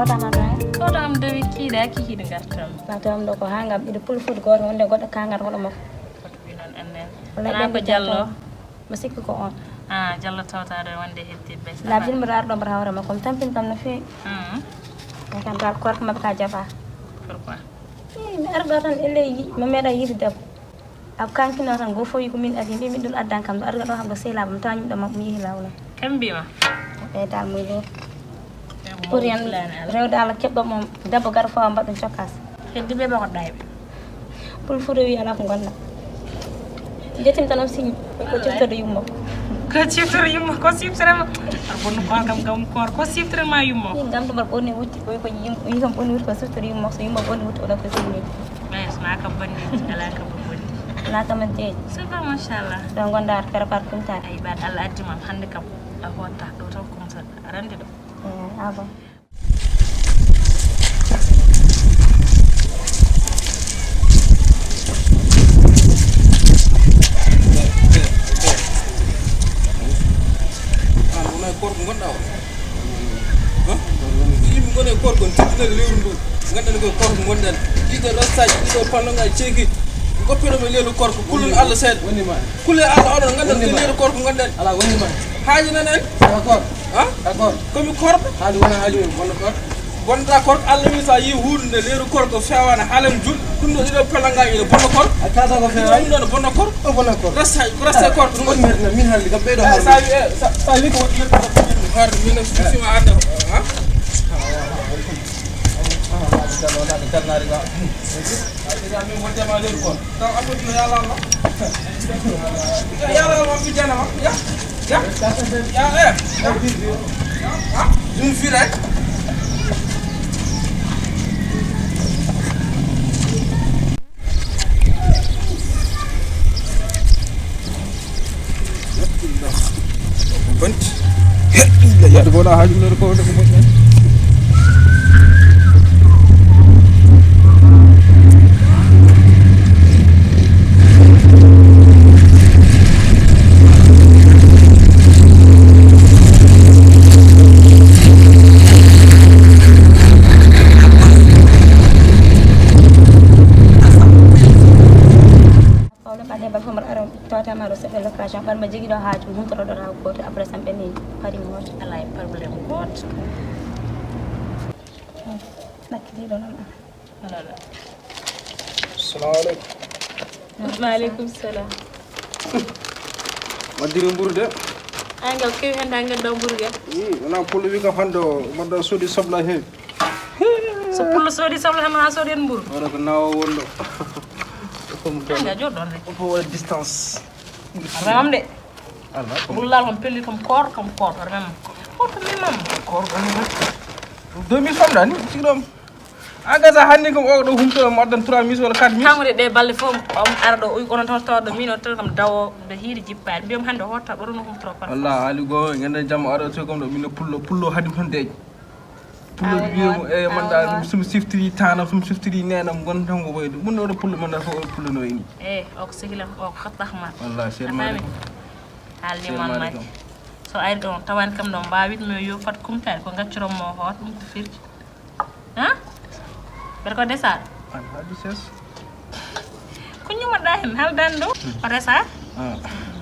Kawtam dewi kiida kikiɗe gartam latam ɗo ko ha ngam ɓiɗo pulfude goto wonde goɗɗo kangat hoɗo makko non annen wala ko jallo mi sikki ko on jallo tawtade wonde heddi be labdin mbiɗa arɗo mbaɗa hawre makko mi tampini kam no fewi kam dal korko mabɓe ka jaɓa pourquoi mi arɗo tan elle mi meeɗa yiide debbo ab kankino tan go foyi ko min adi mbi min ɗum addan kam ɗo arga ɗo kam ɗo sehlaba mi tawa yimɗo makko mi yeehi lawol kam mbima e dal muy lo pour yan rewde Allah keɓɗo moom debbo gara fawa mbaɗɗum cokkas heddi ɓe ɓe ko ɗayɓe pour fuɗo wi ala ko gonɗa jettim tan on signe ko ciftorde yummo ko ciftore yummo ko siftorema ar bonno ko kam gam koor ko siftorema yummo gam to mbaɗa ɓonni wutti koy ko yi kam ɓonni wutti ko siftore yummo so yummo ɓonni wutti oɗon ko signi mais sona kam bonni ala kam bonni ala kam jeeji c'est pas machallah ɗo gonɗa ar prépare kumtade ay baɗ Allah addimam hande kam a hotta ɗo tan kumtat arande ɗo ah bon korko gonɗa o yimɓe gone korko tiɗɗinede lewru ndu ganduɗa ko korko gonɗen ɗiɗo rastaji ɗiɗo pallogaji ceeki goppiɗoɓe leyru korko kullon Allah seeɗa kulle Allah oɗon ganduɗa ko leyru korko gonɗen ala wonima haaji nan en d'accord d'accord komi korɓe haali wona haali men bonno korko bonɗa korko Allah wi sa yi hunde leyru korko fewana haalem jul ɗum ɗo ɗiɗo pallogaji ɗo bonno korko a kata ko feewani ɗum ɗo bonno korko o bonno korko rastaji ko rasta korko ɗum woni min haalli kam ɓeyɗo sa wi ko woni harde min sima adda kalnari ga min wondema leyru kon taw amadou no yalla Allah yalla Allah mi janama ya ɗum firay banti yaade bona haaju lor ko ko moƴƴi location ɓan ma jogui ɗo haaju humtotoɗo taw goto après sam ɓenni pari mi hoto ala e probléme goto ɗakkitiɗo noon alala assalamu aleykum waaleykum salam waddiri mburu de angal kewi hande angal daw mburuga wona pullo wi kam hande o mbaɗɗa soodi soble ha heewi so pullo soodi soble tan ha soodi en mburu waɗa ko nawa wonɗo anga joɗɗon rek il faut waɗa distance remam de rullal kam pelli kam koor remam koto mimam koor 2000 famɗa ni sigiɗom agasa hanni kam o ɗo humto mo addan 3000 walla 4000 hangude ɗe balle fof ara ɗo onon tan tawɗo min o tan kam dawo ɓe hiiri jippade mbiyam hande hotta ɓoɗo no humtoro par wallah haali goo ganda jamma aɗa to kam ɗo min pullo hadim tan deeƴ pullo biyamo e manda somi siftiri tanam somi siftiri nenam gon tan ko wayde mun oɗo pullo manda fof oɗo pullo no ini o ko sihilam o ko hattahma wallah seedmade haalniman maji so ari ɗon tawani kam ɗo mbawitmi yo fat kumtade ko gacciranmo hoot ɗum to firti beɗa ko desa an haadi ses ko ñumaɗa hen haldani ɗo o resa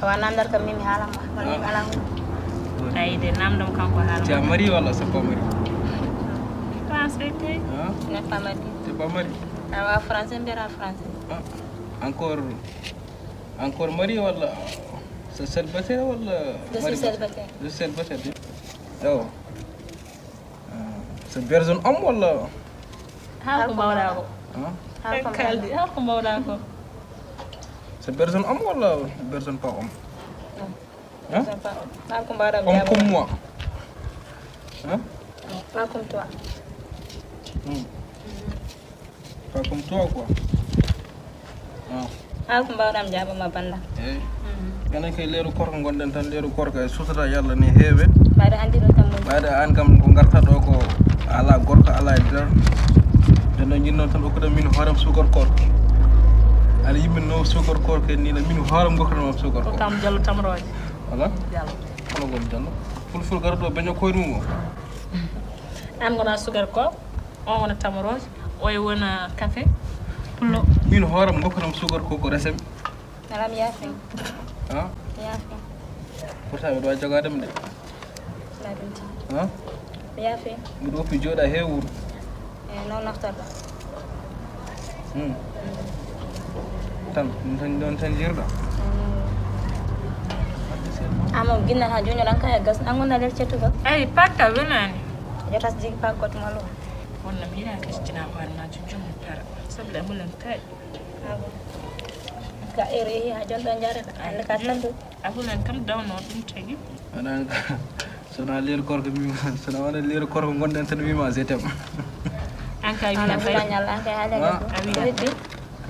awa namdal kam mimi haalama walla yimɓe ala hunde ayi de namdam kanko haalama ti a mari walla c'est pas mari français kay n'est pas mari c'est pas mari awa français mbiyata français encore mari walla c'est célibataire walla je suis célibataire je suis célibataire yo c'est personne homme walla haako mbawɗa ko kaldi haako mbawɗa ko c'est personne homme walla personne pas homme haako mbawɗa homme comme moi pas comme toi pas comme toi quoi haako mbawɗam jaabama banda eyi enen kay leeru korko gonɗen tan leeru korko e sutata yalla ni heewe mbaɗa andi ɗum kam ɓayde an kam ko garta ɗo ko ala gorko ala e nder nden noon jinnoon tan okkuɗen min hoorem sukar korko aɗa yimɓe no sukar korko en nina min hoorem gokkatamam sukar korko kam jallo tamroje voilà jallo hono gon jallo fulful gara ɗo beño koye mum o Am gona sugar ko. On wona tamaroje. Oy wona café. Pulo. min hooram gokkanam sugar ko resem Alam yaafin. ha Yaafin. pourtant mbiɗa wawi jogadem de Labinti. ha Yaafin. mbiɗa woppi jooɗa he wuuro Non naftorɗo. tan ɗon tan jirɗa Amo ginna ha joni ɗan kaya gas ɗan wona nder cettugol. Ay pakka welani. Jotas jigi pakkoto malo. Wonna mi yiɗa kastina hoore ma jom para. Sabu da mulan tay. Ka ere yehi ha jon ɗon jarata. Ande ka tandu. Abulan kam dawno ɗum tagi. anan sona leer korko mi sona wona leer korko gonɗen tan wima zetem An kay Ana mi fula nyalla an kay haale gas. Heddi.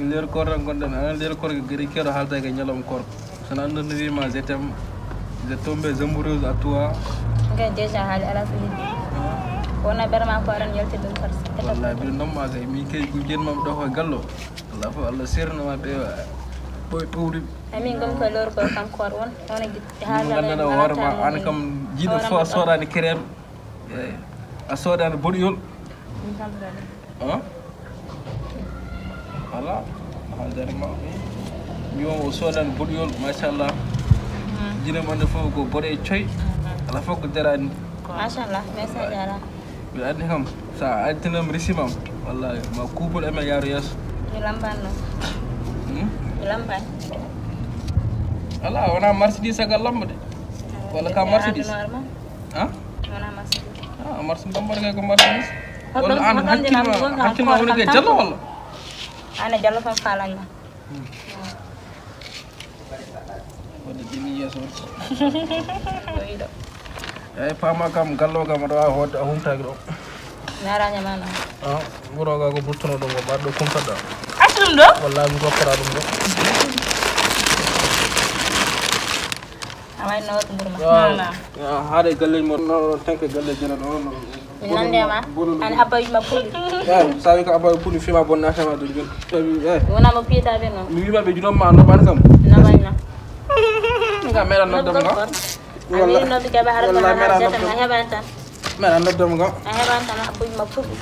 leer korko gonɗen anan leer korko gari keɗo haalta ke ñalom korko sona andu no wima zetem je tombe zambureuse à toi Ngay déjà haali ala so heddi. Wona ɓerma ko aran yalti ɗum par. wallahi mbiɗa nomma kay min kay ko jenmam ɗo ko gallo allah fof allah sernoma ɓeewa ɓoye ɓowri Amin gom ko lor ko kam koor won. Wona mo ganduɗa hoorema an kam jiiɗo fof a soodani crème eyi a soodani boɗoyol voilà haaldere ma mbiwon o soodani boɗoyol machallah jinem ande fof ko boɗe e coy ala fof ko jarani Machallah, merci jara. mbiɗa andi kam sa additinam risimam wallahi ma kuupol emen yaaru yeeso Ñu lambanno. Ñu lamban. ala wona marchandise sagal lamba de walla ka marchandise han Wona marchandise. marchandise lambata kay ko marchandise Hoɗum- walla an hoɗum ndinam gonga hakkilma encore woni koye kam jallo tan. walla Ane jallo fam falanma. wadde ƴimi yeeso Do ido. eyyi paama kam gallo kam aɗa wawi hodde a humtaki ɗo Naraña mana. ɓuroga ko buttono ɗum ko mbaɗɗo kumtatɗa Atum do? wallahi mi goppata ɗum ɗo Amay no wat mburma. haade galleji mo no tanke galleji jena ɗo Min nandema. Ane abba yima pulli. eyyi sa wi ko abawi puɗi fima bonnatama ɗum joni tawi eyyi Wona mo piyata be non. mi wimaɓe junomma a noɓani kam Nabayna. min kam meeɗa noddema kam Ami no bi gaba har wallahi bana meeɗa jata ma noddema heban tan. meeɗa noddema kam A heban tan abba yima pulli.